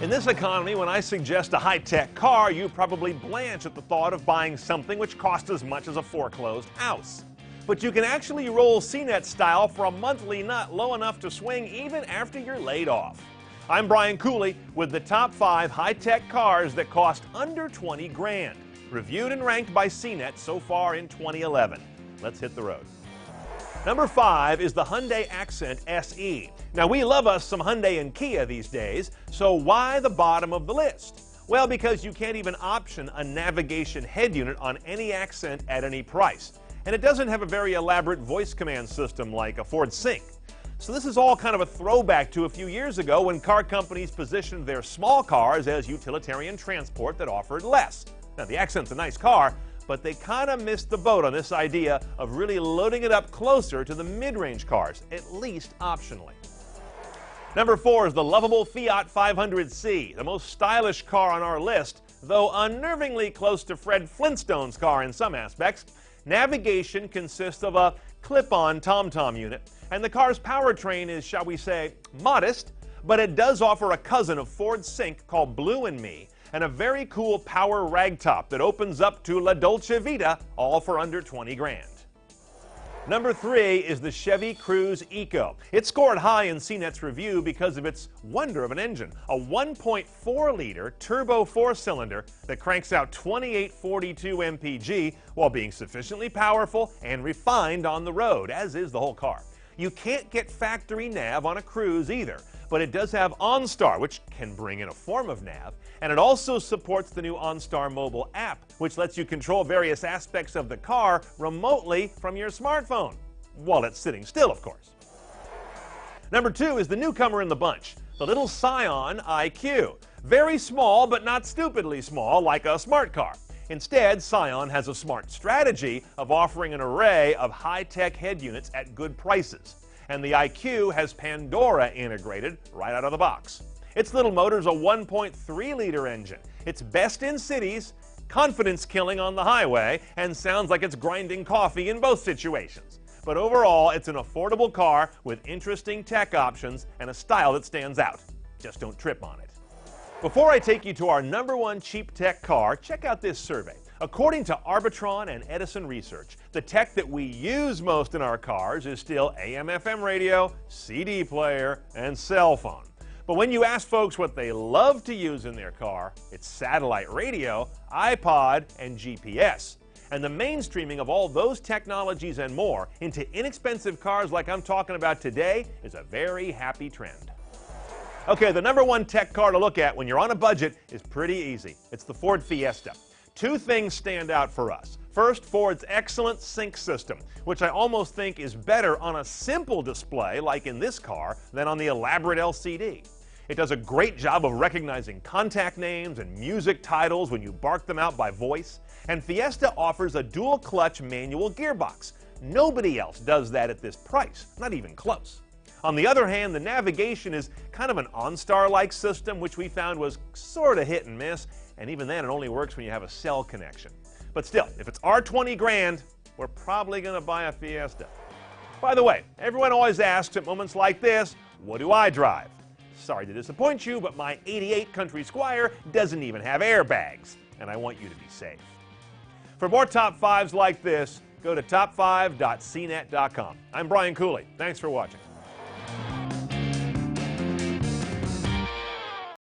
In this economy, when I suggest a high-tech car, you probably blanch at the thought of buying something which costs as much as a foreclosed house. But you can actually roll CNET style for a monthly nut low enough to swing even after you're laid off. I'm Brian Cooley with the top 5 high-tech cars that cost under 20 grand, reviewed and ranked by CNET so far in 2011. Let's hit the road. Number 5 is the Hyundai Accent SE. Now, we love us some Hyundai and Kia these days, so why the bottom of the list? Well, because you can't even option a navigation head unit on any Accent at any price. And it doesn't have a very elaborate voice command system like a Ford Sync. So this is all kind of a throwback to a few years ago when car companies positioned their small cars as utilitarian transport that offered less. Now, the Accent's a nice car, but they kind of missed the boat on this idea of really loading it up closer to the mid-range cars, at least optionally. Number 4 is the lovable Fiat 500C, the most stylish car on our list, though unnervingly close to Fred Flintstone's car in some aspects. Navigation consists of a clip-on TomTom unit, and the car's powertrain is, shall we say, modest, but it does offer a cousin of Ford Sync called Blue and Me, and a very cool power ragtop that opens up to La Dolce Vita, all for under 20 grand. Number 3 is the Chevy Cruze ECO. It scored high in CNET's review because of its wonder of an engine, a 1.4-liter turbo 4-cylinder that cranks out 2842 mpg while being sufficiently powerful and refined on the road, as is the whole car. You can't get factory nav on a Cruze either, but it does have OnStar, which can bring in a form of nav, and it also supports the new OnStar mobile app, which lets you control various aspects of the car remotely from your smartphone, while it's sitting still, of course. Number 2 is the newcomer in the bunch, the little Scion IQ. Very small, but not stupidly small, like a smart car. Instead, Scion has a smart strategy of offering an array of high-tech head units at good prices. And the IQ has Pandora integrated right out of the box. Its little motor's a 1.3-liter engine. It's best in cities, confidence-killing on the highway, and sounds like it's grinding coffee in both situations. But overall, it's an affordable car with interesting tech options and a style that stands out. Just don't trip on it. Before I take you to our number 1 cheap tech car, check out this survey. According to Arbitron and Edison Research, the tech that we use most in our cars is still AM/FM radio, CD player, and cell phone. But when you ask folks what they love to use in their car, it's satellite radio, iPod, and GPS. And the mainstreaming of all those technologies and more into inexpensive cars like I'm talking about today is a very happy trend. Okay, the number 1 tech car to look at when you're on a budget is pretty easy. It's the Ford Fiesta. 2 things stand out for us. First, Ford's excellent sync system, which I almost think is better on a simple display like in this car than on the elaborate LCD. It does a great job of recognizing contact names and music titles when you bark them out by voice, and Fiesta offers a dual-clutch manual gearbox. Nobody else does that at this price, not even close. On the other hand, the navigation is kind of an OnStar-like system, which we found was sort of hit and miss, and even then it only works when you have a cell connection. But still, if it's our 20 grand, we're probably going to buy a Fiesta. By the way, everyone always asks at moments like this, what do I drive? Sorry to disappoint you, but my '88 Country Squire doesn't even have airbags, and I want you to be safe. For more top 5s like this, go to top5.cnet.com. I'm Brian Cooley. Thanks for watching.